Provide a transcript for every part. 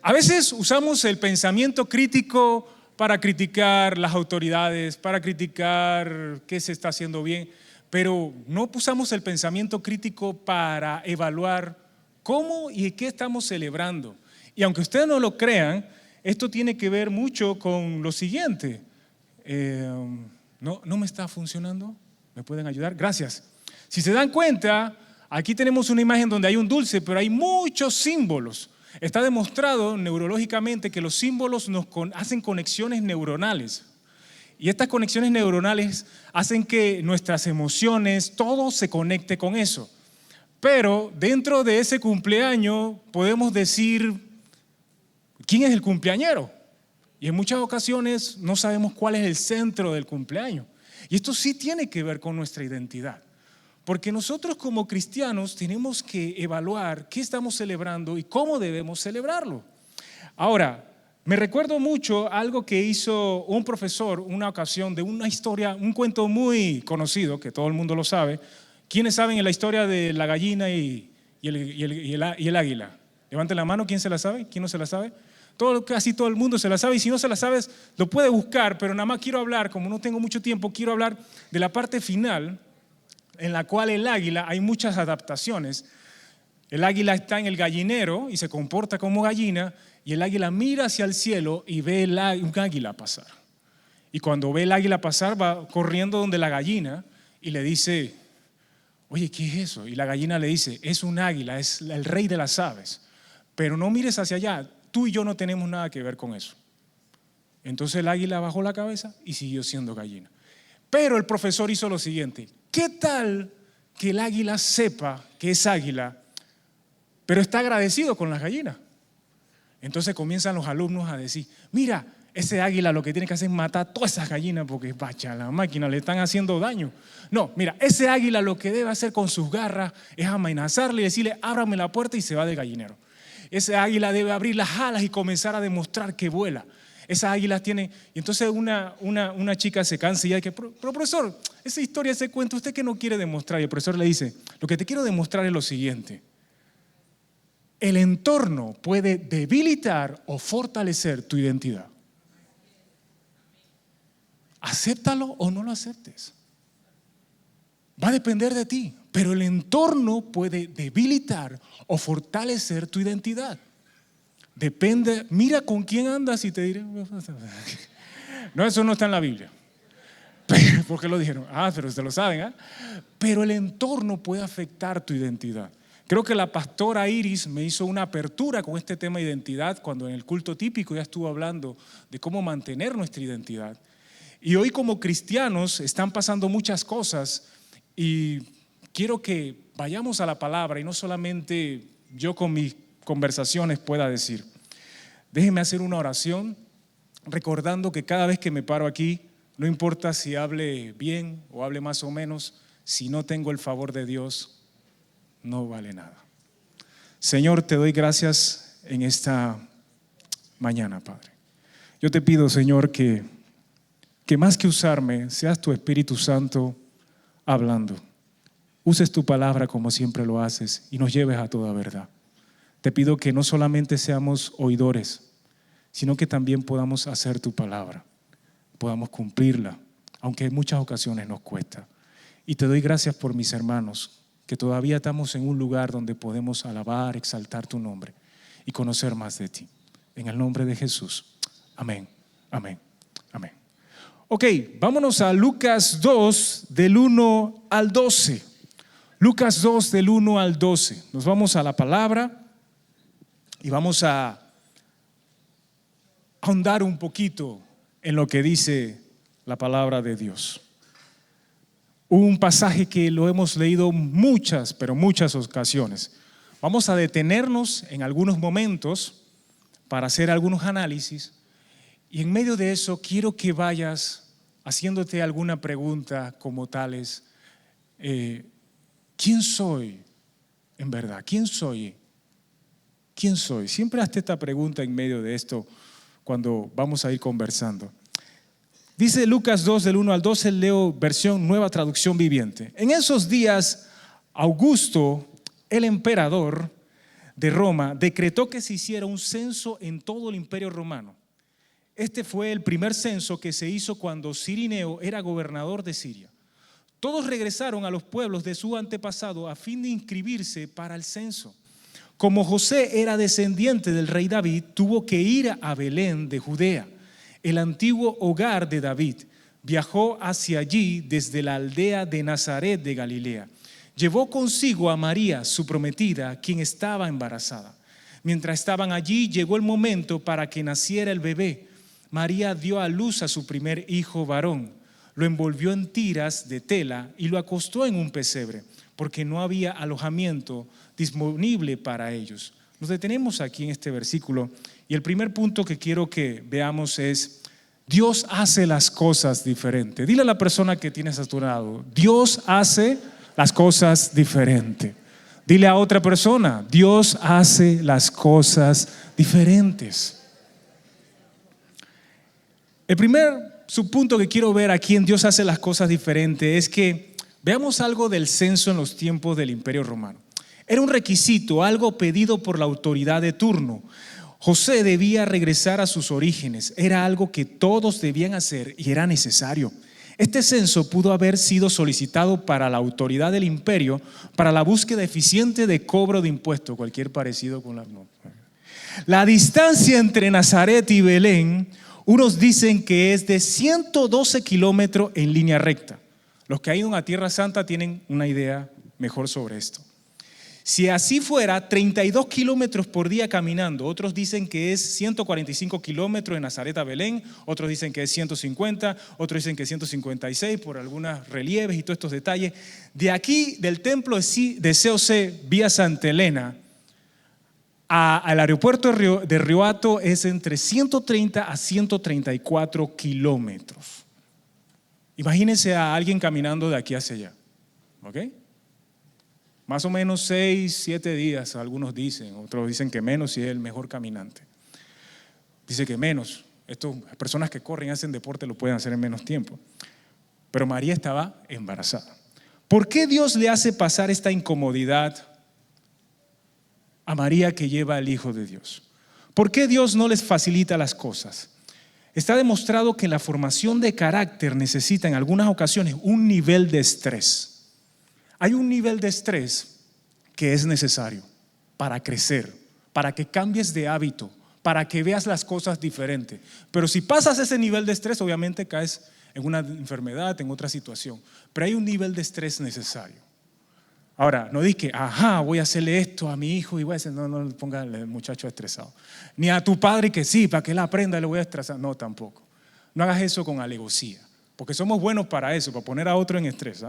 A veces usamos el pensamiento crítico para criticar las autoridades, para criticar qué se está haciendo bien, pero no usamos el pensamiento crítico para evaluar cómo y qué estamos celebrando. Y aunque ustedes no lo crean, esto tiene que ver mucho con lo siguiente. ¿No me está funcionando? ¿Me pueden ayudar? Gracias. Si se dan cuenta, aquí tenemos una imagen donde hay un dulce, pero hay muchos símbolos. Está demostrado neurológicamente que los símbolos nos hacen conexiones neuronales. Y estas conexiones neuronales hacen que nuestras emociones, todo se conecte con eso. Pero dentro de ese cumpleaños podemos decir, ¿quién es el cumpleañero? Y en muchas ocasiones no sabemos cuál es el centro del cumpleaños. Y esto sí tiene que ver con nuestra identidad. Porque nosotros como cristianos tenemos que evaluar qué estamos celebrando y cómo debemos celebrarlo. Ahora, me recuerdo mucho algo que hizo un profesor una ocasión de una historia, un cuento muy conocido, que todo el mundo lo sabe. ¿Quiénes saben la historia de la gallina y el águila? Levanten la mano, ¿quién se la sabe? ¿Quién no se la sabe? Casi todo el mundo se la sabe, y si no se la sabes, lo puede buscar, pero nada más quiero hablar, como no tengo mucho tiempo, quiero hablar de la parte final, en la cual el águila, hay muchas adaptaciones. El águila está en el gallinero y se comporta como gallina, y el águila mira hacia el cielo y ve un águila pasar. Y cuando ve el águila pasar, va corriendo donde la gallina y le dice, oye, ¿qué es eso? Y la gallina le dice, es un águila, es el rey de las aves, pero no mires hacia allá, tú y yo no tenemos nada que ver con eso. Entonces el águila bajó la cabeza y siguió siendo gallina. Pero el profesor hizo lo siguiente, ¿qué tal que el águila sepa que es águila, pero está agradecido con las gallinas? Entonces comienzan los alumnos a decir, mira, ese águila lo que tiene que hacer es matar a todas esas gallinas porque bacha, la máquina le están haciendo daño. No, mira, ese águila lo que debe hacer con sus garras es amenazarle y decirle, ábrame la puerta, y se va del gallinero. Ese águila debe abrir las alas y comenzar a demostrar que vuela. Esas águilas tienen… Y entonces una chica se cansa y ya que, pero profesor, esa historia, ese cuento, ¿usted qué no quiere demostrar? Y el profesor le dice, lo que te quiero demostrar es lo siguiente. El entorno puede debilitar o fortalecer tu identidad. Acéptalo o no lo aceptes. Va a depender de ti, pero el entorno puede debilitar o fortalecer tu identidad. Depende, mira con quién andas y te diré. No, eso no está en la Biblia. ¿Por qué lo dijeron? Pero ustedes lo saben, ¿eh? Pero el entorno puede afectar tu identidad. Creo que la pastora Iris me hizo una apertura con este tema de identidad cuando en el culto típico ya estuvo hablando de cómo mantener nuestra identidad. Y hoy como cristianos están pasando muchas cosas y quiero que vayamos a la palabra y no solamente yo con mis conversaciones pueda decir. Déjenme hacer una oración recordando que cada vez que me paro aquí, no importa si hable bien o hable más o menos, si no tengo el favor de Dios, no vale nada. Señor, te doy gracias en esta mañana, Padre. Yo te pido, Señor, que más que usarme, seas tu Espíritu Santo hablando. Uses tu palabra como siempre lo haces y nos lleves a toda verdad. Te pido que no solamente seamos oidores, sino que también podamos hacer tu palabra, podamos cumplirla, aunque en muchas ocasiones nos cuesta. Y te doy gracias por mis hermanos, que todavía estamos en un lugar donde podemos alabar, exaltar tu nombre y conocer más de ti. En el nombre de Jesús. Amén, amén, amén. Ok, vámonos a Lucas 2, del 1 al 12. Lucas 2, del 1 al 12. Nos vamos a la palabra y vamos a ahondar un poquito en lo que dice la palabra de Dios. Un pasaje que lo hemos leído muchas, pero muchas ocasiones. Vamos a detenernos en algunos momentos para hacer algunos análisis y en medio de eso quiero que vayas haciéndote alguna pregunta como tales. ¿Quién soy en verdad? ¿Quién soy? ¿Quién soy? Siempre hazte esta pregunta en medio de esto cuando vamos a ir conversando. Dice Lucas 2 del 1 al 12, leo versión Nueva Traducción Viviente. En esos días, Augusto, el emperador, de Roma decretó que se hiciera un censo en todo el Imperio Romano. Este fue el primer censo que se hizo cuando Cirineo era gobernador de Siria. Todos regresaron a los pueblos de su antepasado a fin de inscribirse para el censo. Como José era descendiente del rey David, tuvo que ir a Belén de Judea, el antiguo hogar de David. Viajó hacia allí desde la aldea de Nazaret de Galilea. Llevó consigo a María, su prometida, quien estaba embarazada. Mientras estaban allí, llegó el momento para que naciera el bebé. María dio a luz a su primer hijo varón. Lo envolvió en tiras de tela y lo acostó en un pesebre, porque no había alojamiento disponible para ellos. Nos detenemos aquí en este versículo y el primer punto que quiero que veamos es: Dios hace las cosas diferentes. Dile a la persona que tienes a tu lado: Dios hace las cosas diferentes. Dile a otra persona: Dios hace las cosas diferentes. El primer subpunto que quiero ver aquí en Dios hace las cosas diferentes es que veamos algo del censo en los tiempos del Imperio Romano. Era un requisito, algo pedido por la autoridad de turno. José debía regresar a sus orígenes. Era algo que todos debían hacer y era necesario. Este censo pudo haber sido solicitado para la autoridad del imperio para la búsqueda eficiente de cobro de impuestos, cualquier parecido con la distancia entre Nazaret y Belén. Unos dicen que es de 112 kilómetros en línea recta. Los que han ido a Tierra Santa tienen una idea mejor sobre esto. Si así fuera, 32 kilómetros por día caminando. Otros dicen que es 145 kilómetros de Nazaret a Belén. Otros dicen que es 150. Otros dicen que es 156 por algunos relieves y todos estos detalles. De aquí, del templo de COC vía Santa Elena al aeropuerto de Río Hato es entre 130 a 134 kilómetros. Imagínense a alguien caminando de aquí hacia allá. ¿Ok? Más o menos 6, 7 días, algunos dicen. Otros dicen que menos si es el mejor caminante. Dice que menos. Estas personas que corren, hacen deporte, lo pueden hacer en menos tiempo. Pero María estaba embarazada. ¿Por qué Dios le hace pasar esta incomodidad a María que lleva al Hijo de Dios? ¿Por qué Dios no les facilita las cosas? Está demostrado que la formación de carácter necesita en algunas ocasiones un nivel de estrés. Hay un nivel de estrés que es necesario para crecer, para que cambies de hábito, para que veas las cosas diferentes. Pero si pasas ese nivel de estrés, obviamente caes en una enfermedad, en otra situación. Pero hay un nivel de estrés necesario. Ahora, no di que, voy a hacerle esto a mi hijo y voy a decir, no le ponga al muchacho estresado. Ni a tu padre que sí, para que él aprenda le voy a estresar. No, tampoco. No hagas eso con alevosía, porque somos buenos para eso, para poner a otro en estrés.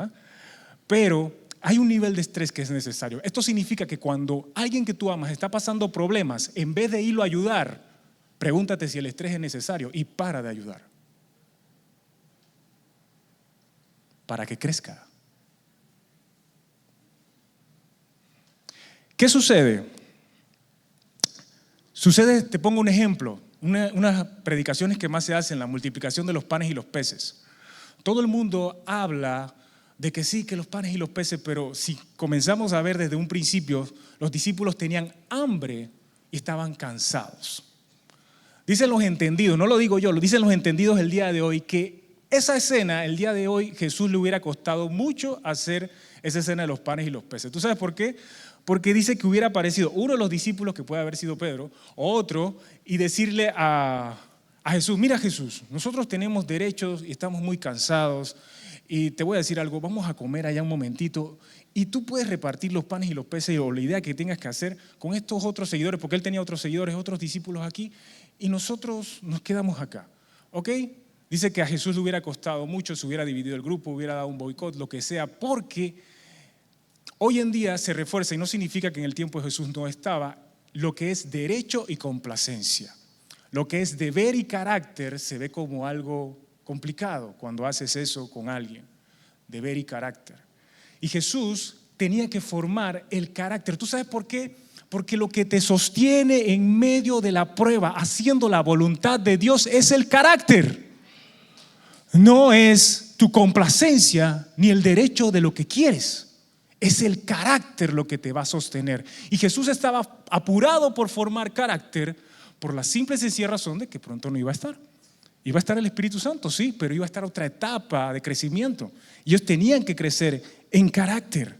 Pero hay un nivel de estrés que es necesario. Esto significa que cuando alguien que tú amas está pasando problemas, en vez de irlo a ayudar, pregúntate si el estrés es necesario y para de ayudar. Para que crezca. ¿Qué sucede? Te pongo un ejemplo, unas predicaciones que más se hacen, la multiplicación de los panes y los peces. Todo el mundo habla de que sí, que los panes y los peces, pero si comenzamos a ver desde un principio, los discípulos tenían hambre y estaban cansados. Dicen los entendidos, no lo digo yo, lo dicen los entendidos el día de hoy, que esa escena, el día de hoy, Jesús le hubiera costado mucho hacer esa escena de los panes y los peces. ¿Tú sabes por qué? Porque dice que hubiera aparecido uno de los discípulos, que puede haber sido Pedro, o otro, y decirle a Jesús: mira Jesús, nosotros tenemos derechos y estamos muy cansados, y te voy a decir algo, vamos a comer allá un momentito, y tú puedes repartir los panes y los peces, o la idea que tengas que hacer con estos otros seguidores, porque él tenía otros seguidores, otros discípulos aquí, y nosotros nos quedamos acá, ¿ok? Dice que a Jesús le hubiera costado mucho, se hubiera dividido el grupo, hubiera dado un boicot, lo que sea, porque hoy en día se refuerza, y no significa que en el tiempo de Jesús no estaba, lo que es derecho y complacencia. Lo que es deber y carácter se ve como algo complicado cuando haces eso con alguien. Deber y carácter. Y Jesús tenía que formar el carácter. ¿Tú sabes por qué? Porque lo que te sostiene en medio de la prueba, haciendo la voluntad de Dios, es el carácter. No es tu complacencia ni el derecho de lo que quieres. Es el carácter lo que te va a sostener. Y Jesús estaba apurado por formar carácter por la simple y sencilla razón de que pronto no iba a estar. Iba a estar el Espíritu Santo, sí, pero iba a estar otra etapa de crecimiento. Ellos tenían que crecer en carácter.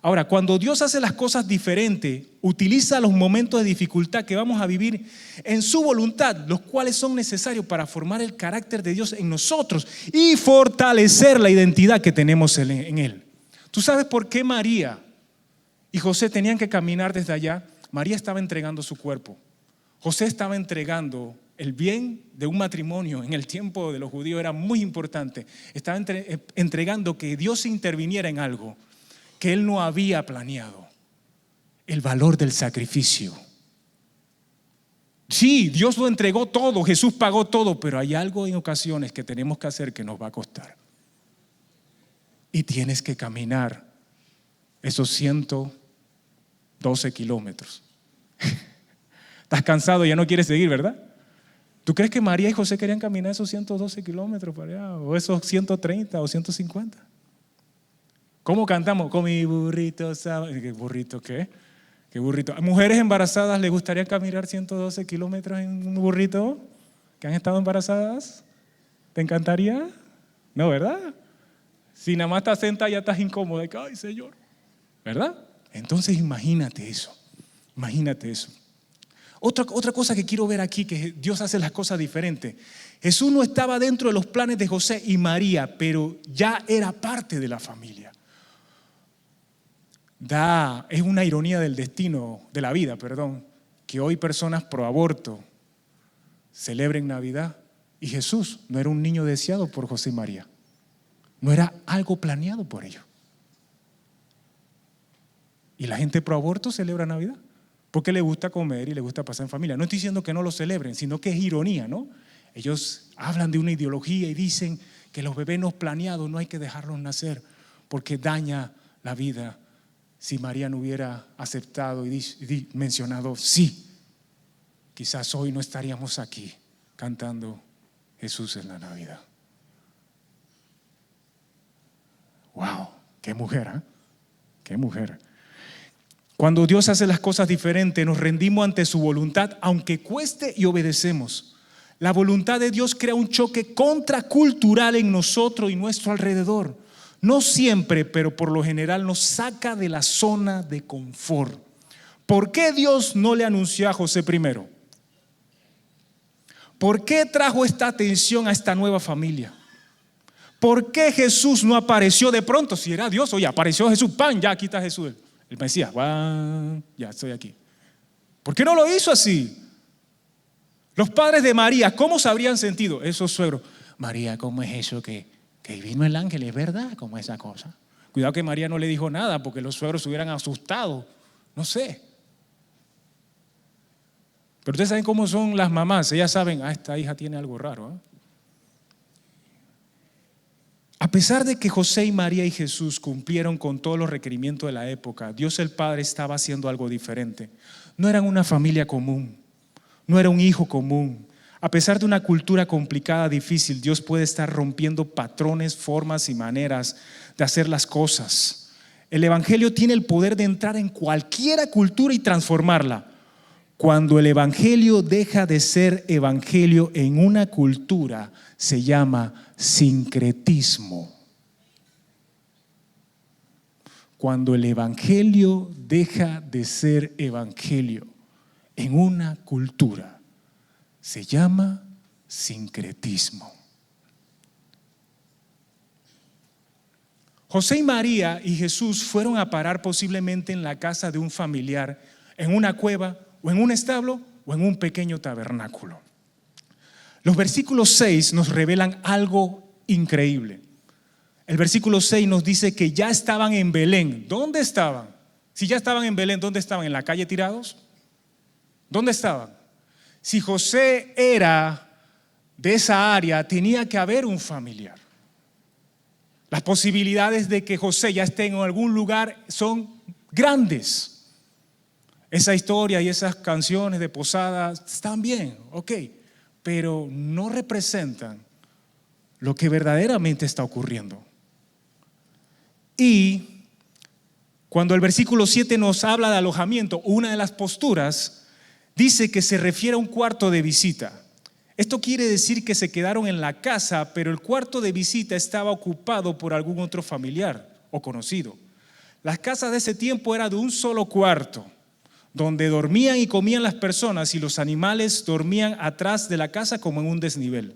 Ahora, cuando Dios hace las cosas diferentes, utiliza los momentos de dificultad que vamos a vivir en su voluntad, los cuales son necesarios para formar el carácter de Dios en nosotros y fortalecer la identidad que tenemos en Él. ¿Tú sabes por qué María y José tenían que caminar desde allá? María estaba entregando su cuerpo. José estaba entregando el bien de un matrimonio. En el tiempo de los judíos era muy importante. Estaba entregando que Dios interviniera en algo que él no había planeado. El valor del sacrificio. Sí, Dios lo entregó todo, Jesús pagó todo, pero hay algo en ocasiones que tenemos que hacer que nos va a costar. Y tienes que caminar esos 112 kilómetros. Estás cansado y ya no quieres seguir, ¿verdad? ¿Tú crees que María y José querían caminar esos 112 kilómetros para allá? ¿O esos 130 o 150? ¿Cómo cantamos? Con mi burrito sabe. ¿Qué burrito qué? ¿Qué burrito? ¿A mujeres embarazadas les gustaría caminar 112 kilómetros en un burrito? ¿Que han estado embarazadas? ¿Te encantaría? No, ¿verdad? Si nada más estás sentada ya estás incómoda. Ay, Señor. ¿Verdad? Entonces imagínate eso. Imagínate eso. Otra cosa que quiero ver aquí, que Dios hace las cosas diferentes. Jesús no estaba dentro de los planes de José y María, pero ya era parte de la familia. Es una ironía del destino, de la vida, que hoy personas pro aborto celebren Navidad y Jesús no era un niño deseado por José y María. No era algo planeado por ellos. Y la gente pro aborto celebra Navidad porque le gusta comer y le gusta pasar en familia. No estoy diciendo que no lo celebren, sino que es ironía, ¿no? Ellos hablan de una ideología y dicen que los bebés no planeados no hay que dejarlos nacer porque daña la vida. Si María no hubiera aceptado y mencionado, sí, quizás hoy no estaríamos aquí cantando Jesús en la Navidad. ¡Wow! ¡Qué mujer! ¿Eh? ¡Qué mujer! Cuando Dios hace las cosas diferentes, nos rendimos ante su voluntad, aunque cueste, y obedecemos. La voluntad de Dios crea un choque contracultural en nosotros y nuestro alrededor. No siempre, pero por lo general nos saca de la zona de confort. ¿Por qué Dios no le anunció a José primero? ¿Por qué trajo esta atención a esta nueva familia? ¿Por qué Jesús no apareció de pronto? Si era Dios, oye, apareció Jesús, ¡pam! Ya aquí está Jesús, el Mesías, ¡pam! Ya estoy aquí. ¿Por qué no lo hizo así? Los padres de María, ¿cómo se habrían sentido? Esos suegros, María, ¿cómo es eso que vino el ángel? ¿Es verdad? ¿Cómo es esa cosa? Cuidado que María no le dijo nada porque los suegros se hubieran asustado. No sé. Pero ustedes saben cómo son las mamás. Ellas saben, esta hija tiene algo raro. A pesar de que José y María y Jesús cumplieron con todos los requerimientos de la época, Dios el Padre estaba haciendo algo diferente. No eran una familia común. No era un hijo común. A pesar de una cultura complicada, difícil, Dios puede estar rompiendo patrones, formas y maneras de hacer las cosas. El Evangelio tiene el poder de entrar en cualquier cultura y transformarla. Cuando el Evangelio deja de ser Evangelio en una cultura, se llama sincretismo. Cuando el Evangelio deja de ser Evangelio en una cultura, se llama sincretismo. José y María y Jesús fueron a parar posiblemente en la casa de un familiar, en una cueva o en un establo o en un pequeño tabernáculo. Los versículos 6 nos revelan algo increíble. El versículo 6 nos dice que ya estaban en Belén. ¿Dónde estaban? Si ya estaban en Belén, ¿dónde estaban? ¿En la calle tirados? ¿Dónde estaban? Si José era de esa área, tenía que haber un familiar. Las posibilidades de que José ya esté en algún lugar son grandes. Esa historia y esas canciones de posadas están bien, ok, pero no representan lo que verdaderamente está ocurriendo. Y Cuando el versículo 7 nos habla de alojamiento, una de las posturas dice que se refiere a un cuarto de visita. Esto quiere decir que se quedaron en la casa, pero el cuarto de visita estaba ocupado por algún otro familiar o conocido. Las casas de ese tiempo eran de un solo cuarto, donde dormían y comían las personas y los animales dormían atrás de la casa como en un desnivel.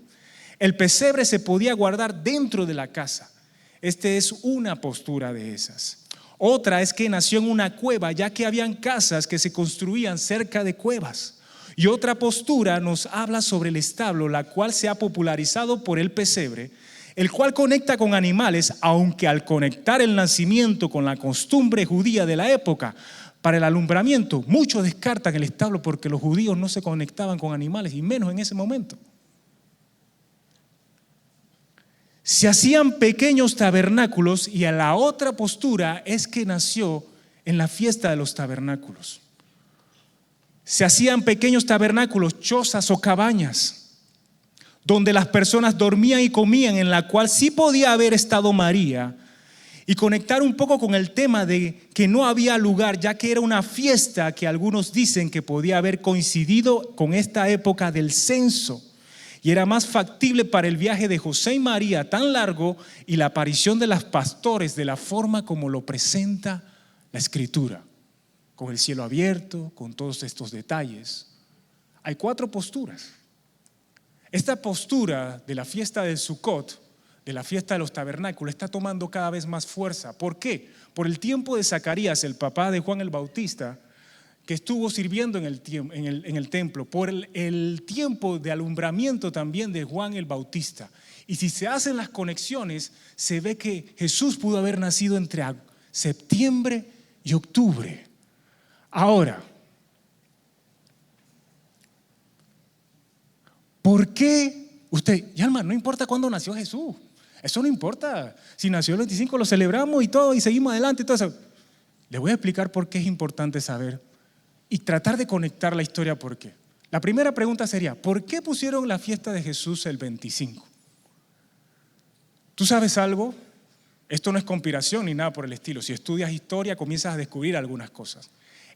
El pesebre se podía guardar dentro de la casa. Esta es una postura de esas. Otra es que nació en una cueva, ya que habían casas que se construían cerca de cuevas. Y otra postura nos habla sobre el establo, la cual se ha popularizado por el pesebre, el cual conecta con animales, aunque al conectar el nacimiento con la costumbre judía de la época, para el alumbramiento, muchos descartan el establo porque los judíos no se conectaban con animales, y menos en ese momento. Se hacían pequeños tabernáculos, y a la otra postura es que nació en la fiesta de los tabernáculos. Se hacían pequeños tabernáculos, chozas o cabañas, donde las personas dormían y comían, en la cual sí podía haber estado María, y conectar un poco con el tema de que no había lugar, ya que era una fiesta que algunos dicen que podía haber coincidido con esta época del censo, y era más factible para el viaje de José y María tan largo y la aparición de los pastores de la forma como lo presenta la Escritura, con el cielo abierto, con todos estos detalles. Hay 4 posturas. Esta postura de la fiesta del Sukkot, de la fiesta de los tabernáculos, está tomando cada vez más fuerza. ¿Por qué? Por el tiempo de Zacarías, el papá de Juan el Bautista, que estuvo sirviendo en el templo, por el tiempo de alumbramiento también de Juan el Bautista. Y si se hacen las conexiones, se ve que Jesús pudo haber nacido entre septiembre y octubre. Ahora, ¿por qué usted, Yalma, no importa cuándo nació Jesús? Eso no importa. Si nació el 25 lo celebramos y todo y seguimos adelante y todo eso. Le voy a explicar por qué es importante saber y tratar de conectar la historia por qué. La primera pregunta sería, ¿por qué pusieron la fiesta de Jesús el 25? ¿Tú sabes algo? Esto no es conspiración ni nada por el estilo. Si estudias historia comienzas a descubrir algunas cosas.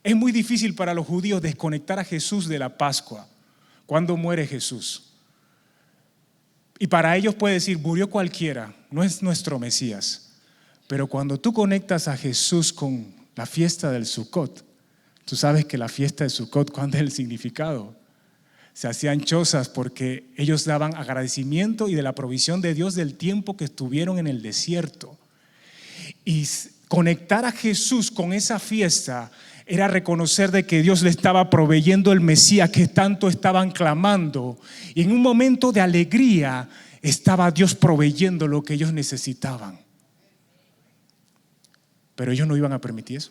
Es muy difícil para los judíos desconectar a Jesús de la Pascua. ¿Cuándo muere Jesús? Y para ellos puede decir, murió cualquiera, no es nuestro Mesías. Pero cuando tú conectas a Jesús con la fiesta del Sukkot, tú sabes que la fiesta del Sukkot, ¿cuál es el significado? Se hacían chozas porque ellos daban agradecimiento y de la provisión de Dios del tiempo que estuvieron en el desierto. Y conectar a Jesús con esa fiesta era reconocer de que Dios le estaba proveyendo el Mesías que tanto estaban clamando. Y en un momento de alegría estaba Dios proveyendo lo que ellos necesitaban. Pero ellos no iban a permitir eso.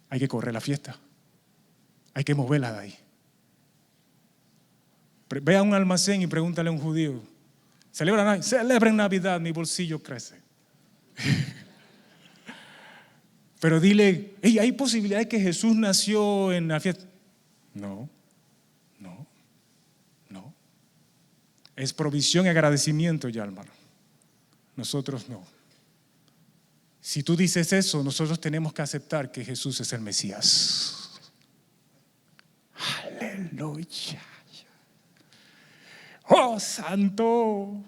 Hay que correr la fiesta. Hay que moverla de ahí. Ve a un almacén y pregúntale a un judío, celebren Navidad, mi bolsillo crece. Pero dile, hey, ¿hay posibilidad de que Jesús nació en la fiesta? No. Es provisión y agradecimiento, Yalmar. Nosotros no. Si tú dices eso, nosotros tenemos que aceptar que Jesús es el Mesías. Aleluya. Oh, santo.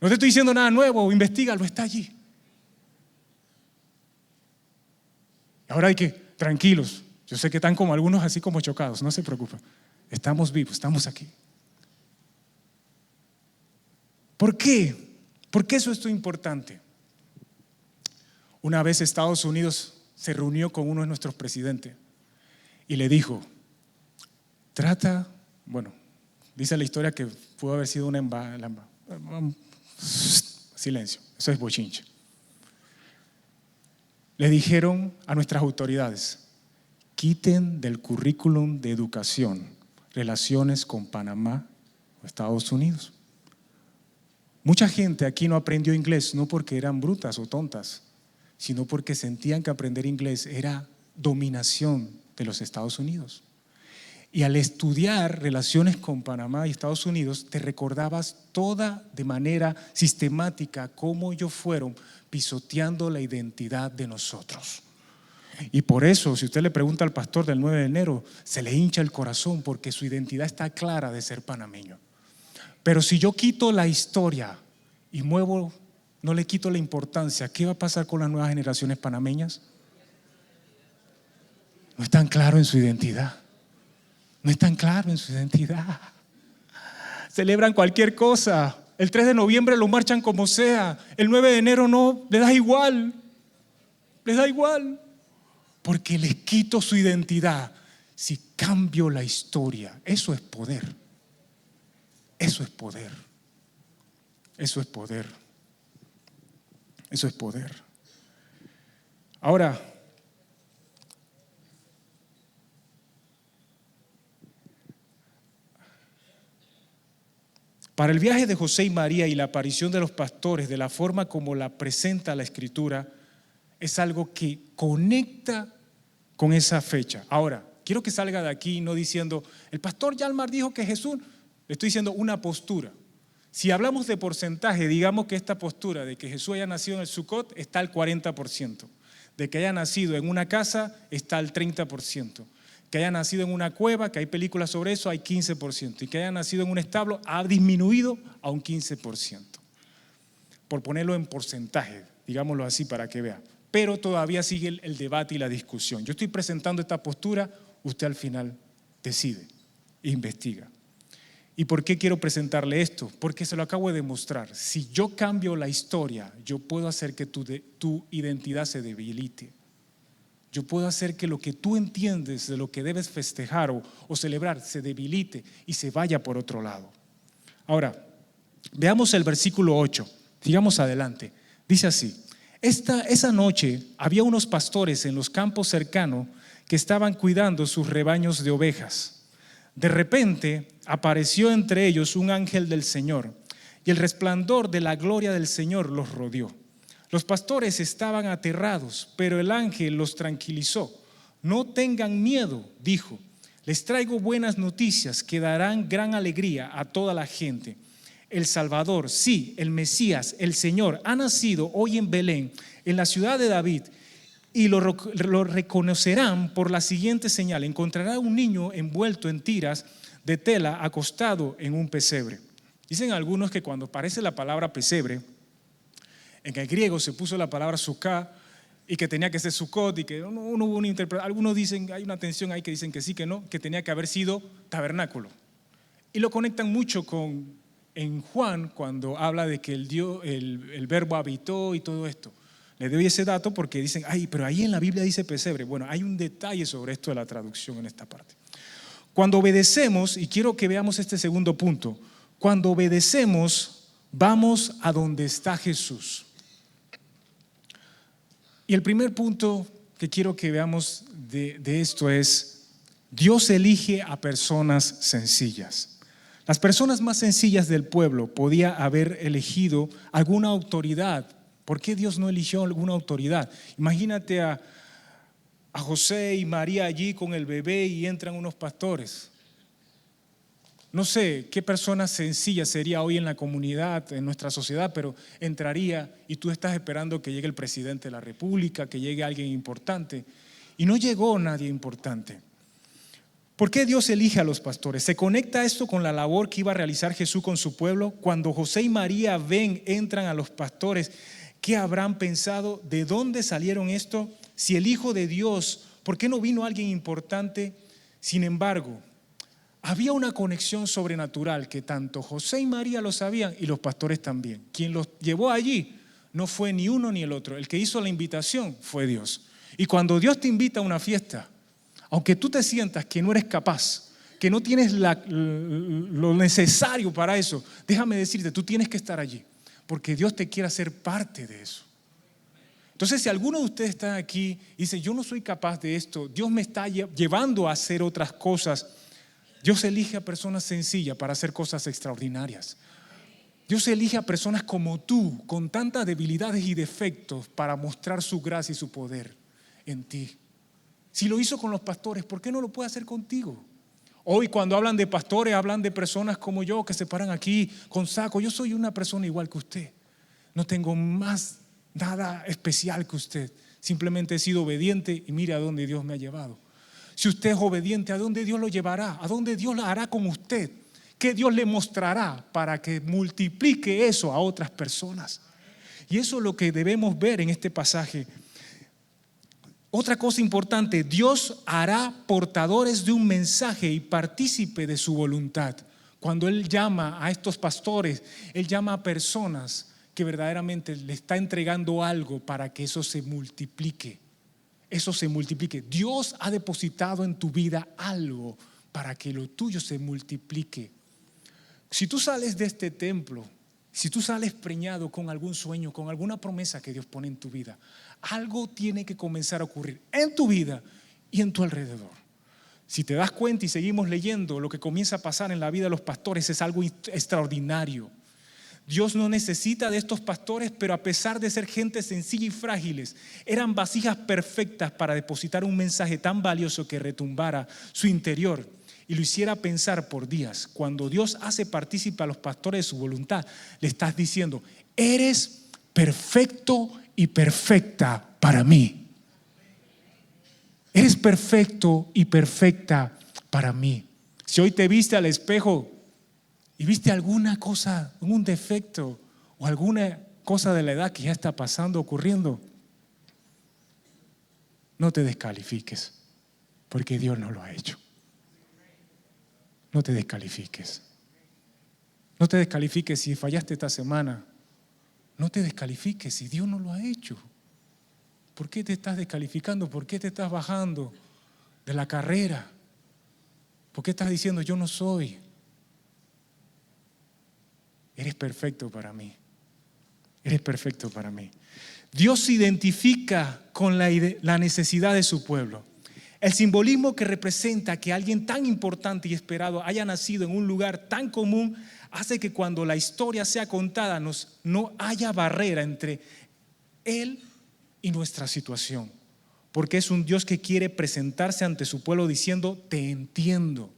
No te estoy diciendo nada nuevo, investígalo, está allí. Ahora hay que, tranquilos, yo sé que están como algunos así como chocados, no se preocupen. Estamos vivos, estamos aquí. ¿Por qué? ¿Por qué eso es importante? Una vez Estados Unidos se reunió con uno de nuestros presidentes y le dijo, dice la historia que pudo haber sido silencio, eso es bochinche. Le dijeron a nuestras autoridades, quiten del currículum de educación relaciones con Panamá o Estados Unidos. Mucha gente aquí no aprendió inglés no porque eran brutas o tontas, sino porque sentían que aprender inglés era dominación de los Estados Unidos. Y al estudiar relaciones con Panamá y Estados Unidos, te recordabas toda de manera sistemática cómo ellos fueron pisoteando la identidad de nosotros. Y por eso, si usted le pregunta al pastor del 9 de enero, se le hincha el corazón porque su identidad está clara de ser panameño. Pero si yo quito la historia y muevo, no le quito la importancia, ¿qué va a pasar con las nuevas generaciones panameñas? No están claros en su identidad. No están claros en su identidad. Celebran cualquier cosa. El 3 de noviembre lo marchan como sea. El 9 de enero no, les da igual. Les da igual. Porque les quito su identidad. Si cambio la historia, eso es poder. Eso es poder. Eso es poder. Eso es poder. Ahora, para el viaje de José y María y la aparición de los pastores, de la forma como la presenta la Escritura, es algo que conecta con esa fecha. Ahora, quiero que salga de aquí no diciendo, el pastor Yalmar dijo que Jesús, le estoy diciendo una postura. Si hablamos de porcentaje, digamos que esta postura de que Jesús haya nacido en el Sucot está al 40%, de que haya nacido en una casa está al 30%, que haya nacido en una cueva, que hay películas sobre eso, hay 15%, y que haya nacido en un establo ha disminuido a un 15%, por ponerlo en porcentaje, digámoslo así para que vea. Pero todavía sigue el debate y la discusión. Yo estoy presentando esta postura, usted al final decide, investiga. ¿Y por qué quiero presentarle esto? Porque se lo acabo de demostrar. Si yo cambio la historia, yo puedo hacer que tu identidad se debilite. Yo puedo hacer que lo que tú entiendes de lo que debes festejar o celebrar se debilite y se vaya por otro lado. Ahora, veamos el versículo 8. Sigamos adelante. Dice así: esa noche había unos pastores en los campos cercanos que estaban cuidando sus rebaños de ovejas. De repente apareció entre ellos un ángel del Señor y el resplandor de la gloria del Señor los rodeó. Los pastores estaban aterrados, pero el ángel los tranquilizó. No tengan miedo, dijo. Les traigo buenas noticias que darán gran alegría a toda la gente. El Salvador, sí, el Mesías, el Señor, ha nacido hoy en Belén, en la ciudad de David, y lo reconocerán por la siguiente señal: encontrarán un niño envuelto en tiras de tela acostado en un pesebre. Dicen algunos que cuando aparece la palabra pesebre, en el griego se puso la palabra suká y que tenía que ser Sukkot y que no hubo una interpretación. Algunos dicen, hay una tensión ahí que dicen que sí, que no, que tenía que haber sido tabernáculo. Y lo conectan mucho en Juan cuando habla de que el verbo habitó y todo esto. Le doy ese dato porque dicen, pero ahí en la Biblia dice pesebre. Bueno, hay un detalle sobre esto de la traducción en esta parte. Cuando obedecemos, y quiero que veamos este segundo punto, cuando obedecemos, vamos a donde está Jesús. Y el primer punto que quiero que veamos de esto es: Dios elige a personas sencillas. Las personas más sencillas del pueblo podía haber elegido alguna autoridad. ¿Por qué Dios no eligió alguna autoridad? Imagínate a José y María allí con el bebé y entran unos pastores. No sé qué persona sencilla sería hoy en la comunidad, en nuestra sociedad, pero entraría y tú estás esperando que llegue el presidente de la República, que llegue alguien importante. Y no llegó nadie importante. ¿Por qué Dios elige a los pastores? ¿Se conecta esto con la labor que iba a realizar Jesús con su pueblo? Cuando José y María entran a los pastores, ¿qué habrán pensado? ¿De dónde salieron esto? Si el Hijo de Dios, ¿por qué no vino alguien importante? Sin embargo, había una conexión sobrenatural que tanto José y María lo sabían y los pastores también. Quien los llevó allí no fue ni uno ni el otro. El que hizo la invitación fue Dios. Y cuando Dios te invita a una fiesta, aunque tú te sientas que no eres capaz, que no tienes lo necesario para eso, déjame decirte, tú tienes que estar allí, porque Dios te quiere hacer parte de eso. Entonces, si alguno de ustedes está aquí y dice, yo no soy capaz de esto, Dios me está llevando a hacer otras cosas, Dios elige a personas sencillas para hacer cosas extraordinarias. Dios elige a personas como tú, con tantas debilidades y defectos, para mostrar su gracia y su poder en ti. Si lo hizo con los pastores, ¿por qué no lo puede hacer contigo? Hoy cuando hablan de pastores, hablan de personas como yo que se paran aquí con saco. Yo soy una persona igual que usted. No tengo más nada especial que usted. Simplemente he sido obediente y mire a dónde Dios me ha llevado. Si usted es obediente, ¿a dónde Dios lo llevará? ¿A dónde Dios lo hará con usted? ¿Qué Dios le mostrará para que multiplique eso a otras personas? Y eso es lo que debemos ver en este pasaje. Otra cosa importante, Dios hará portadores de un mensaje y partícipe de su voluntad. Cuando Él llama a estos pastores, Él llama a personas que verdaderamente le está entregando algo para que eso se multiplique. Eso se multiplique. Dios ha depositado en tu vida algo para que lo tuyo se multiplique. Si tú sales de este templo, si tú sales preñado con algún sueño, con alguna promesa que Dios pone en tu vida, algo tiene que comenzar a ocurrir en tu vida y en tu alrededor. Si te das cuenta y seguimos leyendo, lo que comienza a pasar en la vida de los pastores es algo extraordinario. Dios no necesita de estos pastores, pero a pesar de ser gente sencilla y frágiles, eran vasijas perfectas para depositar un mensaje tan valioso que retumbara su interior y lo hiciera pensar por días. Cuando Dios hace partícipe a los pastores de su voluntad, le estás diciendo: eres perfecto y perfecta para mí. Eres perfecto y perfecta para mí. Si hoy te viste al espejo y viste alguna cosa, un defecto o alguna cosa de la edad que ya está pasando, ocurriendo, no te descalifiques, porque Dios no lo ha hecho. No te descalifiques. No te descalifiques si fallaste esta semana. No te descalifiques si Dios no lo ha hecho. ¿Por qué te estás descalificando? ¿Por qué te estás bajando de la carrera? ¿Por qué estás diciendo yo no soy? Eres perfecto para mí. Eres perfecto para mí. Dios se identifica con la necesidad de su pueblo. El simbolismo que representa que alguien tan importante y esperado haya nacido en un lugar tan común hace que cuando la historia sea contada no haya barrera entre Él y nuestra situación. Porque es un Dios que quiere presentarse ante su pueblo diciendo: te entiendo,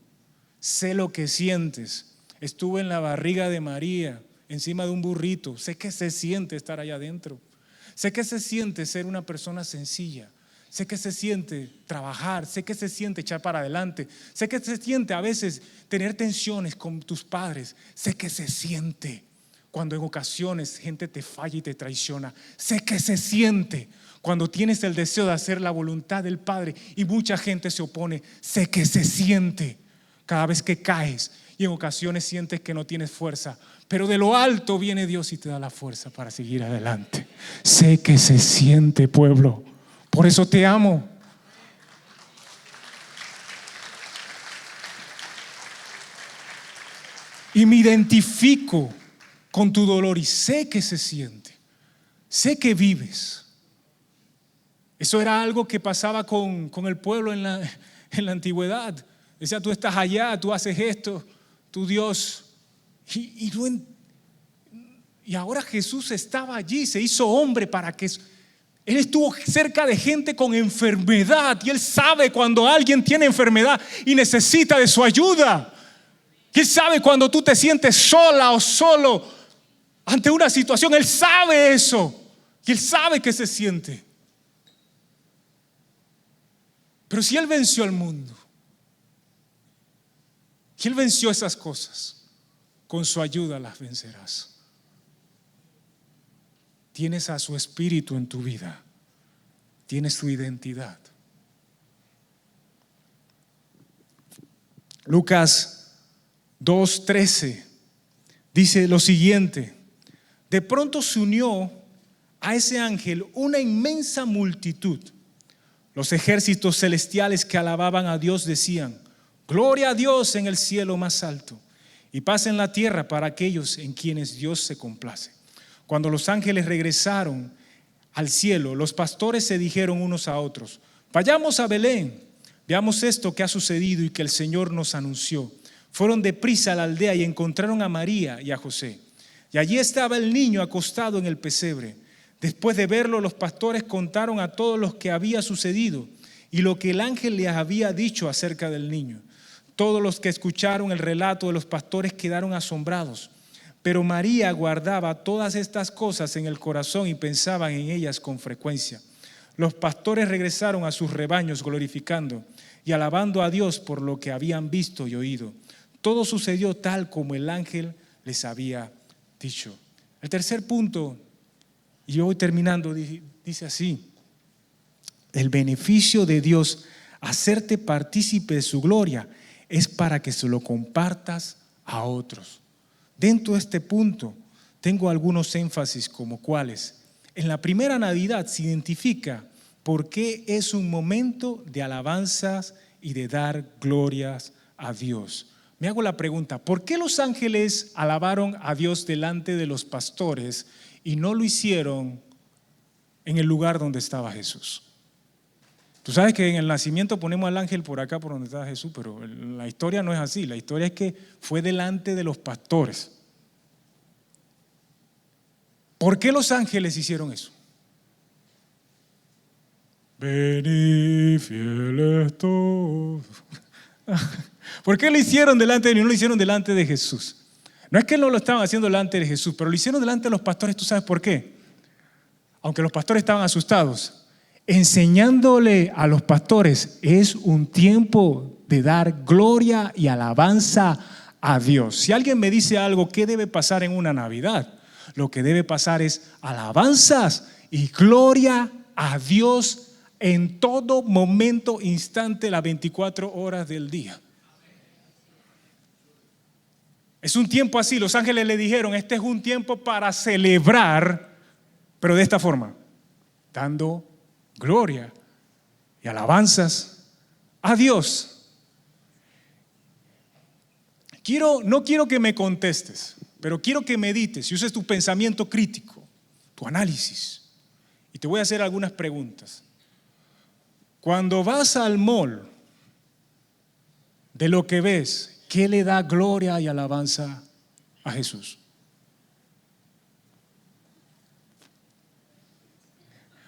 sé lo que sientes. Estuve en la barriga de María, encima de un burrito. Sé que se siente estar allá adentro. Sé que se siente ser una persona sencilla. Sé que se siente trabajar. Sé que se siente echar para adelante. Sé que se siente a veces tener tensiones con tus padres. Sé que se siente cuando en ocasiones gente te falla y te traiciona. Sé que se siente cuando tienes el deseo de hacer la voluntad del Padre y mucha gente se opone. Sé que se siente cada vez que caes y en ocasiones sientes que no tienes fuerza, pero de lo alto viene Dios y te da la fuerza para seguir adelante. Sé que se siente, pueblo. Por eso te amo. Y me identifico con tu dolor y sé que se siente. Sé que vives. Eso era algo que pasaba con el pueblo en la antigüedad. Decía: tú estás allá, tú haces esto, tu Dios. Y ahora Jesús estaba allí, se hizo hombre para que Él estuvo cerca de gente con enfermedad y Él sabe cuando alguien tiene enfermedad y necesita de su ayuda. Y Él sabe cuando tú te sientes sola o solo ante una situación. Él sabe eso y Él sabe que se siente. Pero si Él venció al mundo, si Él venció esas cosas, con su ayuda las vencerás. Tienes a su Espíritu en tu vida. Tienes su identidad. Lucas 2:13 dice lo siguiente: de pronto se unió a ese ángel una inmensa multitud. Los ejércitos celestiales que alababan a Dios decían: gloria a Dios en el cielo más alto y paz en la tierra para aquellos en quienes Dios se complace. Cuando los ángeles regresaron al cielo, los pastores se dijeron unos a otros: vayamos a Belén, veamos esto que ha sucedido y que el Señor nos anunció. Fueron deprisa a la aldea y encontraron a María y a José. Y allí estaba el niño acostado en el pesebre. Después de verlo, los pastores contaron a todos los que había sucedido y lo que el ángel les había dicho acerca del niño. Todos los que escucharon el relato de los pastores quedaron asombrados. Pero María guardaba todas estas cosas en el corazón y pensaban en ellas con frecuencia. Los pastores regresaron a sus rebaños glorificando y alabando a Dios por lo que habían visto y oído. Todo sucedió tal como el ángel les había dicho. El tercer punto, y yo voy terminando, dice así: el beneficio de Dios, hacerte partícipe de su gloria, es para que se lo compartas a otros. Dentro de este punto tengo algunos énfasis, como cuáles. En la primera Navidad se identifica por qué es un momento de alabanzas y de dar glorias a Dios. Me hago la pregunta: ¿por qué los ángeles alabaron a Dios delante de los pastores y no lo hicieron en el lugar donde estaba Jesús? Tú sabes que en el nacimiento ponemos al ángel por acá, por donde estaba Jesús, pero la historia no es así. La historia es que fue delante de los pastores. ¿Por qué los ángeles hicieron eso? Venid fieles todos. ¿Por qué lo hicieron delante de él y no lo hicieron delante de Jesús? No es que no lo estaban haciendo delante de Jesús, pero lo hicieron delante de los pastores. ¿Tú sabes por qué? Aunque los pastores estaban asustados, enseñándole a los pastores, es un tiempo de dar gloria y alabanza a Dios. Si alguien me dice algo, ¿qué debe pasar en una Navidad? Lo que debe pasar es alabanzas y gloria a Dios en todo momento, instante, las 24 horas del día. Es un tiempo así. Los ángeles le dijeron: este es un tiempo para celebrar, pero de esta forma, dando gloria y alabanzas a Dios. No quiero que me contestes, pero quiero que medites y uses tu pensamiento crítico, tu análisis. Y te voy a hacer algunas preguntas. Cuando vas al mall, de lo que ves, ¿qué le da gloria y alabanza a Jesús?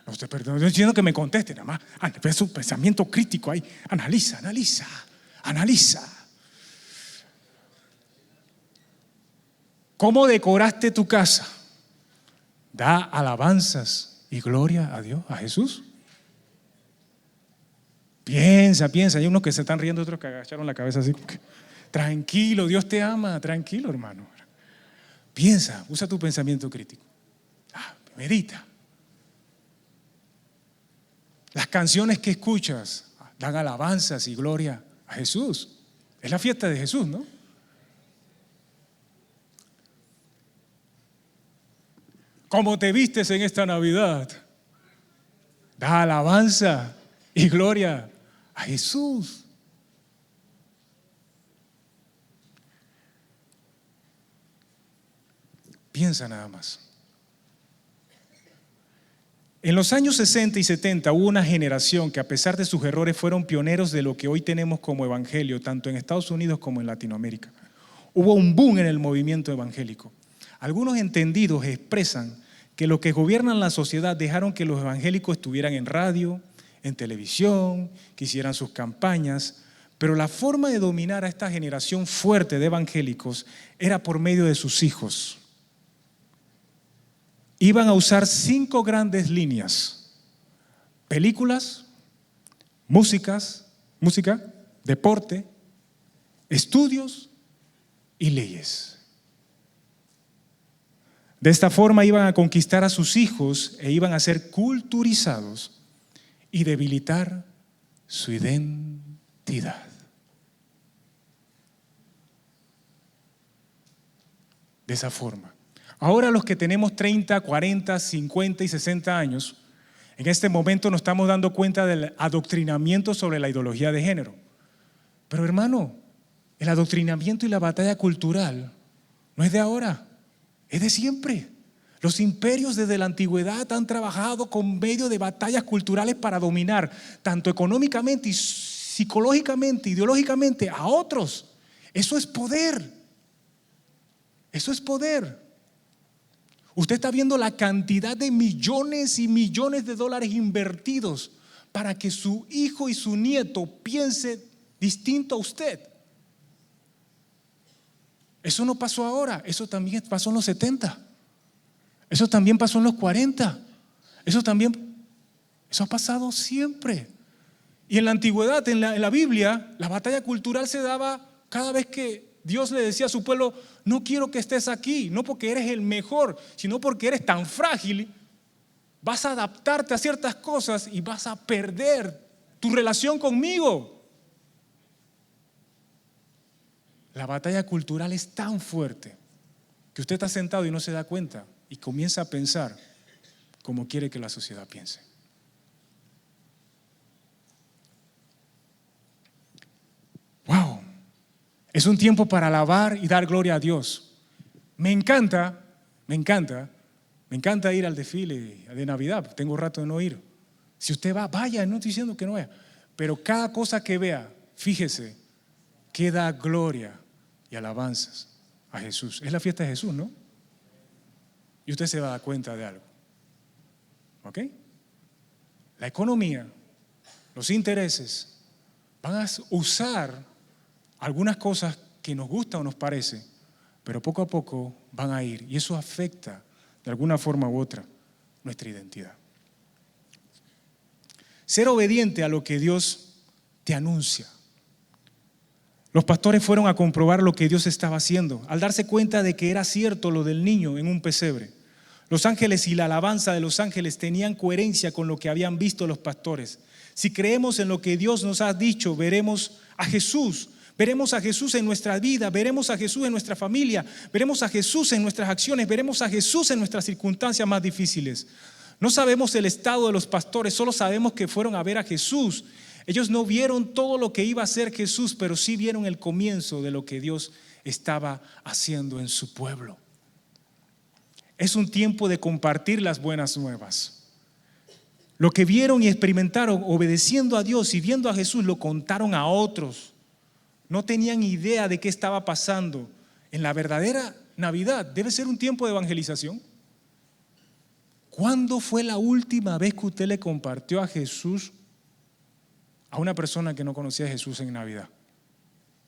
No estoy diciendo que me conteste, nada más. Es un pensamiento crítico ahí. Analiza. ¿Cómo decoraste tu casa? ¿Da alabanzas y gloria a Dios, a Jesús? Piensa. Hay unos que se están riendo, otros que agacharon la cabeza así. Tranquilo, Dios te ama. Tranquilo, hermano. Piensa, usa tu pensamiento crítico. Medita. Las canciones que escuchas dan alabanzas y gloria a Jesús. Es la fiesta de Jesús, ¿no? ¿Cómo te vistes en esta Navidad? Da alabanza y gloria a Jesús. Piensa nada más. En los años 60 y 70 hubo una generación que, a pesar de sus errores, fueron pioneros de lo que hoy tenemos como evangelio, tanto en Estados Unidos como en Latinoamérica. Hubo un boom en el movimiento evangélico. Algunos entendidos expresan que los que gobiernan la sociedad dejaron que los evangélicos estuvieran en radio, en televisión, que hicieran sus campañas, pero la forma de dominar a esta generación fuerte de evangélicos era por medio de sus hijos. Iban a usar 5 grandes líneas: películas, música, deporte, estudios y leyes. De esta forma iban a conquistar a sus hijos e iban a ser culturizados y debilitar su identidad. De esa forma. Ahora los que tenemos 30, 40, 50 y 60 años, en este momento nos estamos dando cuenta del adoctrinamiento sobre la ideología de género. Pero hermano, el adoctrinamiento y la batalla cultural no es de ahora, es de siempre. Los imperios desde la antigüedad han trabajado con medio de batallas culturales para dominar tanto económicamente y psicológicamente, ideológicamente a otros. Eso es poder. Eso es poder. Usted está viendo la cantidad de millones y millones de dólares invertidos para que su hijo y su nieto piense distinto a usted. Eso no pasó ahora, eso también pasó en los 70. Eso también pasó en los 40. Eso ha pasado siempre. Y en la antigüedad, en la Biblia, la batalla cultural se daba cada vez que Dios le decía a su pueblo: no quiero que estés aquí, no porque eres el mejor, sino porque eres tan frágil, vas a adaptarte a ciertas cosas y vas a perder tu relación conmigo. La batalla cultural es tan fuerte que usted está sentado y no se da cuenta y comienza a pensar como quiere que la sociedad piense. Wow, es un tiempo para alabar y dar gloria a Dios. Me encanta ir al desfile de Navidad. Tengo rato de no ir. Si usted va, vaya, no estoy diciendo que no vaya, pero cada cosa que vea, fíjese, que da gloria y alabanzas a Jesús. Es la fiesta de Jesús, ¿no? Y usted se va a dar cuenta de algo. ¿Ok? La economía, los intereses van a usar algunas cosas que nos gustan o nos parece, pero poco a poco van a ir, y eso afecta de alguna forma u otra nuestra identidad. Ser obediente a lo que Dios te anuncia. Los pastores fueron a comprobar lo que Dios estaba haciendo, al darse cuenta de que era cierto lo del niño en un pesebre. Los ángeles y la alabanza de los ángeles tenían coherencia con lo que habían visto los pastores. Si creemos en lo que Dios nos ha dicho, veremos a Jesús en nuestra vida, veremos a Jesús en nuestra familia, veremos a Jesús en nuestras acciones, veremos a Jesús en nuestras circunstancias más difíciles. No sabemos el estado de los pastores, solo sabemos que fueron a ver a Jesús. Ellos no vieron todo lo que iba a hacer Jesús, pero sí vieron el comienzo de lo que Dios estaba haciendo en su pueblo. Es un tiempo de compartir las buenas nuevas. Lo que vieron y experimentaron obedeciendo a Dios y viendo a Jesús lo contaron a otros. No tenían idea de qué estaba pasando. En la verdadera Navidad debe ser un tiempo de evangelización. ¿Cuándo fue la última vez que usted le compartió a Jesús a una persona que no conocía a Jesús en Navidad?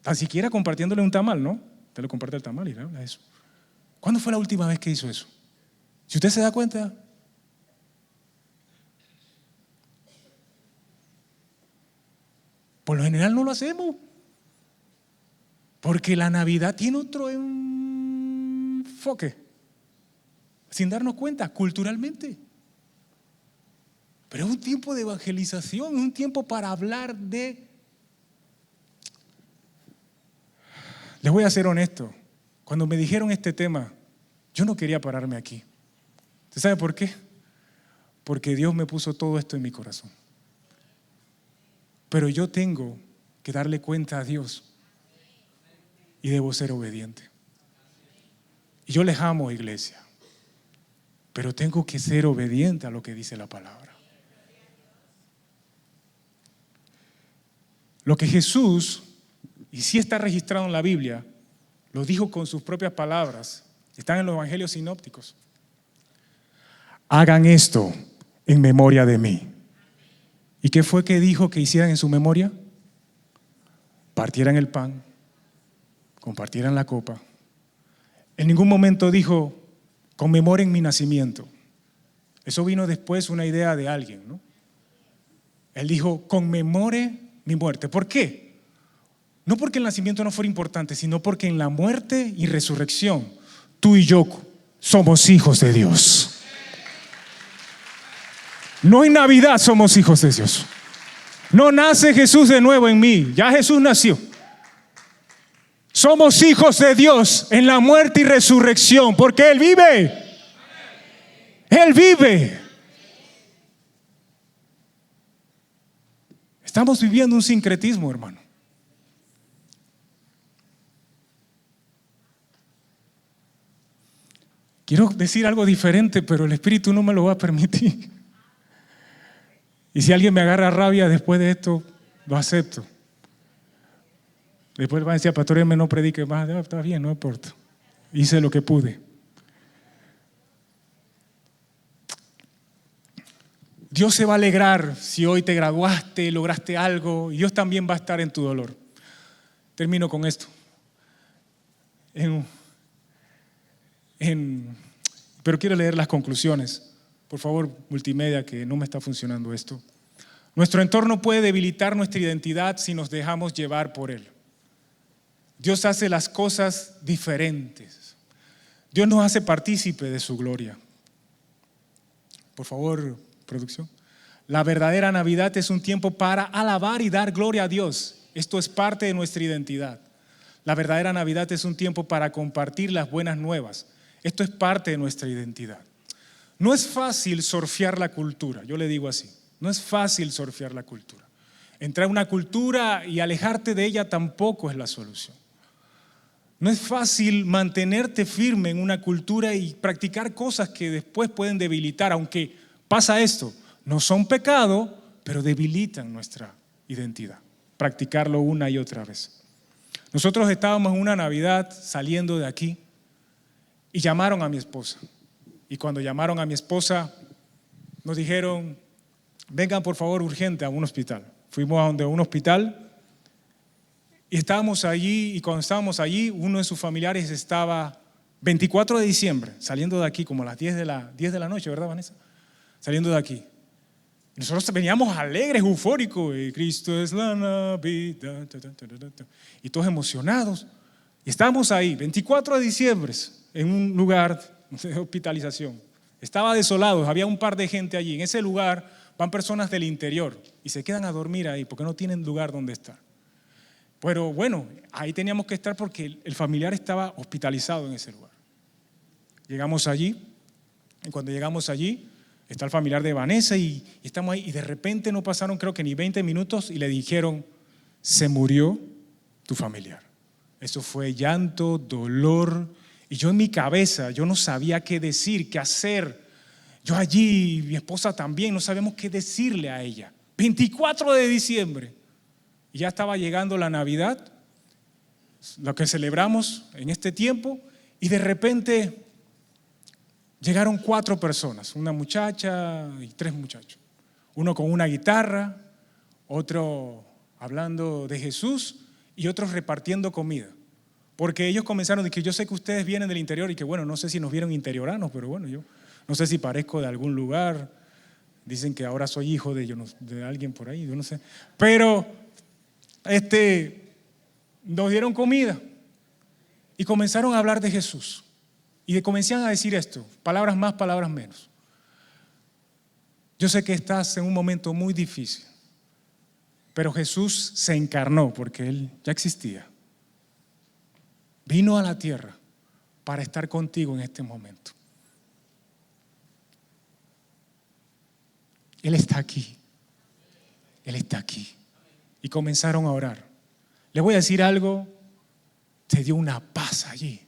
Tan siquiera compartiéndole un tamal, ¿no? Usted le comparte el tamal y le habla de eso. ¿Cuándo fue la última vez que hizo eso? Si usted se da cuenta, por lo general no lo hacemos, porque la Navidad tiene otro enfoque, sin darnos cuenta, culturalmente. Pero es un tiempo de evangelización, es un tiempo para hablar de... Les voy a ser honesto, cuando me dijeron este tema, yo no quería pararme aquí. ¿Usted sabe por qué? Porque Dios me puso todo esto en mi corazón. Pero yo tengo que darle cuenta a Dios y debo ser obediente. Y yo les amo, iglesia, pero tengo que ser obediente a lo que dice la palabra. Lo que Jesús, y sí está registrado en la Biblia, lo dijo con sus propias palabras, están en los evangelios sinópticos. Hagan esto en memoria de mí. ¿Y qué fue que dijo que hicieran en su memoria? Partieran el pan, compartieran la copa. En ningún momento dijo, conmemoren mi nacimiento. Eso vino después, una idea de alguien, ¿no? Él dijo, conmemore mi muerte. ¿Por qué? No porque el nacimiento no fuera importante, sino porque en la muerte y resurrección, tú y yo somos hijos de Dios. No en Navidad somos hijos de Dios. No nace Jesús de nuevo en mí, ya Jesús nació. Somos hijos de Dios en la muerte y resurrección, porque Él vive. Él vive. Estamos viviendo un sincretismo, hermano. Quiero decir algo diferente, pero el Espíritu no me lo va a permitir. Y si alguien me agarra rabia después de esto, lo acepto. Después va a decir, pastor, no predique más. Está bien, no importa. Hice lo que pude. Dios se va a alegrar si hoy te graduaste, lograste algo, y Dios también va a estar en tu dolor. Termino con esto. pero quiero leer las conclusiones. Por favor, multimedia, que no me está funcionando esto. Nuestro entorno puede debilitar nuestra identidad si nos dejamos llevar por él. Dios hace las cosas diferentes. Dios nos hace partícipe de su gloria. Por favor, producción. La verdadera Navidad es un tiempo para alabar y dar gloria a Dios. Esto es parte de nuestra identidad. La verdadera Navidad es un tiempo para compartir las buenas nuevas. Esto es parte de nuestra identidad. No es fácil surfear la cultura, yo le digo así. No es fácil surfear la cultura. Entrar a una cultura y alejarte de ella tampoco es la solución. No es fácil mantenerte firme en una cultura y practicar cosas que después pueden debilitar, aunque pasa esto, no son pecado, pero debilitan nuestra identidad. Practicarlo una y otra vez. Nosotros estábamos en una Navidad saliendo de aquí y llamaron a mi esposa. Y cuando llamaron a mi esposa, nos dijeron, vengan por favor urgente a un hospital. Fuimos a donde un hospital y estábamos allí, y cuando estábamos allí, uno de sus familiares estaba 24 de diciembre, saliendo de aquí como a las 10 de la noche, ¿verdad, Vanessa? Saliendo de aquí. Y nosotros veníamos alegres, eufóricos, y Cristo es la Navidad, y todos emocionados. Y estábamos ahí, 24 de diciembre, en un lugar de hospitalización. Estaba desolado, había un par de gente allí. En ese lugar van personas del interior y se quedan a dormir ahí porque no tienen lugar donde estar. Pero bueno, ahí teníamos que estar porque el familiar estaba hospitalizado en ese lugar. Llegamos allí, y cuando llegamos allí, está el familiar de Vanessa y estamos ahí, y de repente no pasaron creo que ni 20 minutos y le dijeron, se murió tu familiar. Eso fue llanto, dolor, y yo en mi cabeza, yo no sabía qué decir, qué hacer. Yo allí, mi esposa también, no sabíamos qué decirle a ella. 24 de diciembre. Y ya estaba llegando la Navidad, lo que celebramos en este tiempo, y de repente llegaron 4 personas, una muchacha y 3 muchachos. Uno con una guitarra, otro hablando de Jesús y otros repartiendo comida. Porque ellos comenzaron de que yo sé que ustedes vienen del interior y que bueno, no sé si nos vieron interioranos, pero bueno, yo no sé si parezco de algún lugar. Dicen que ahora soy hijo de alguien por ahí, yo no sé. Pero nos dieron comida y comenzaron a hablar de Jesús. Y comenzaron a decir esto, palabras más, palabras menos. Yo sé que estás en un momento muy difícil, pero Jesús se encarnó porque Él ya existía. Vino a la tierra para estar contigo en este momento. Él está aquí. Él está aquí. Y comenzaron a orar. Les voy a decir algo, se dio una paz allí.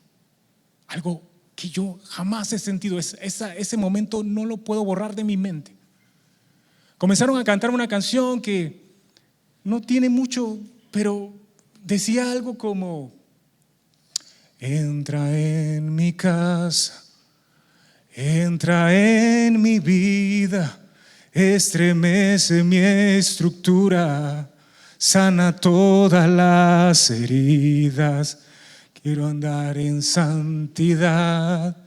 Algo que yo jamás he sentido. Ese momento no lo puedo borrar de mi mente. Comenzaron a cantar una canción que no tiene mucho, pero decía algo como: entra en mi casa, entra en mi vida, estremece mi estructura, sana todas las heridas. Quiero andar en santidad,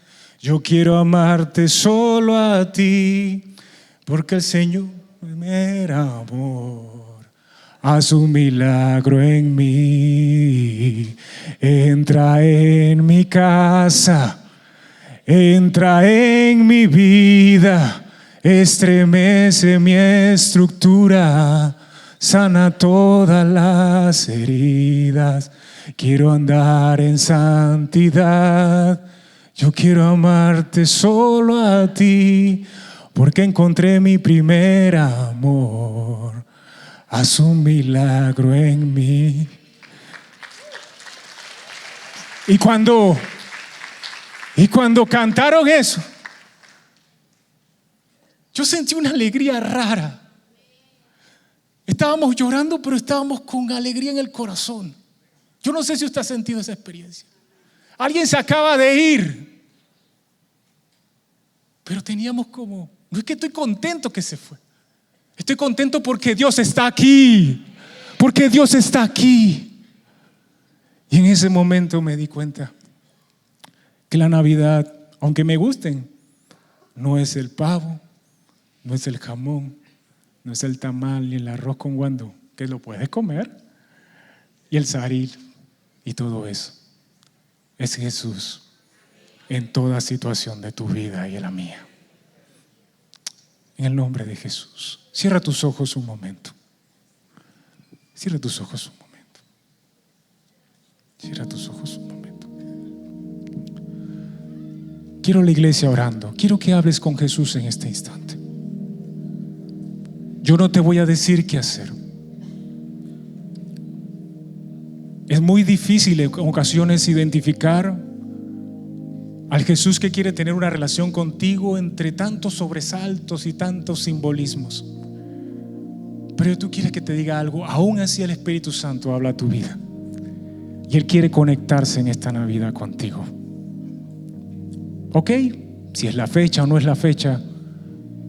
yo quiero amarte solo a ti, porque el Señor me amor. Haz un milagro en mí, entra en mi casa, entra en mi vida, estremece mi estructura, sana todas las heridas. Quiero andar en santidad, yo quiero amarte solo a ti, porque encontré mi primer amor. Haz un milagro en mí. Y cuando cantaron eso, yo sentí una alegría rara. Estábamos llorando, pero estábamos con alegría en el corazón. Yo no sé si usted ha sentido esa experiencia. Alguien se acaba de ir, pero teníamos como, no es que estoy contento que se fue. Estoy contento porque Dios está aquí, porque Dios está aquí. Y en ese momento me di cuenta, que la Navidad, aunque me gusten, no es el pavo, no es el jamón, no es el tamal ni el arroz con guandú, que lo puedes comer, y el saril y todo eso. Es Jesús en toda situación de tu vida y en la mía. En el nombre de Jesús. Cierra tus ojos un momento. Cierra tus ojos un momento. Cierra tus ojos un momento. Quiero la iglesia orando. Quiero que hables con Jesús en este instante. Yo no te voy a decir qué hacer. Es muy difícil en ocasiones identificar al Jesús que quiere tener una relación contigo entre tantos sobresaltos y tantos simbolismos. Pero tú quieres que te diga algo. Aún así el Espíritu Santo habla a tu vida y Él quiere conectarse en esta Navidad contigo. Ok, si es la fecha o no es la fecha,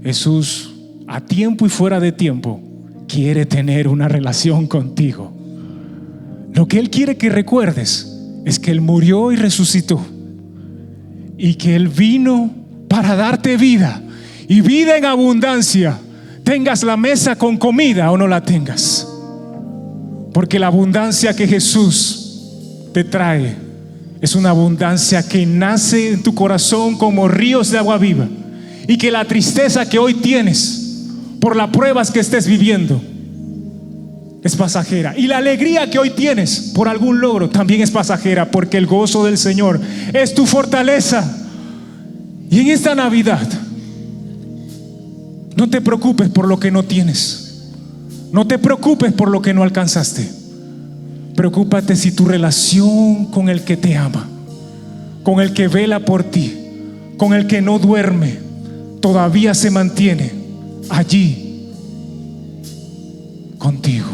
Jesús a tiempo y fuera de tiempo quiere tener una relación contigo. Lo que Él quiere que recuerdes es que Él murió y resucitó, y que Él vino para darte vida, y vida en abundancia. Tengas la mesa con comida o no la tengas, porque la abundancia que Jesús te trae es una abundancia que nace en tu corazón como ríos de agua viva, y que la tristeza que hoy tienes por las pruebas que estés viviendo es pasajera, y la alegría que hoy tienes por algún logro también es pasajera, porque el gozo del Señor es tu fortaleza. Y en esta Navidad no te preocupes por lo que no tienes, no te preocupes por lo que no alcanzaste. Preocúpate si tu relación con el que te ama, con el que vela por ti, con el que no duerme, todavía se mantiene allí contigo.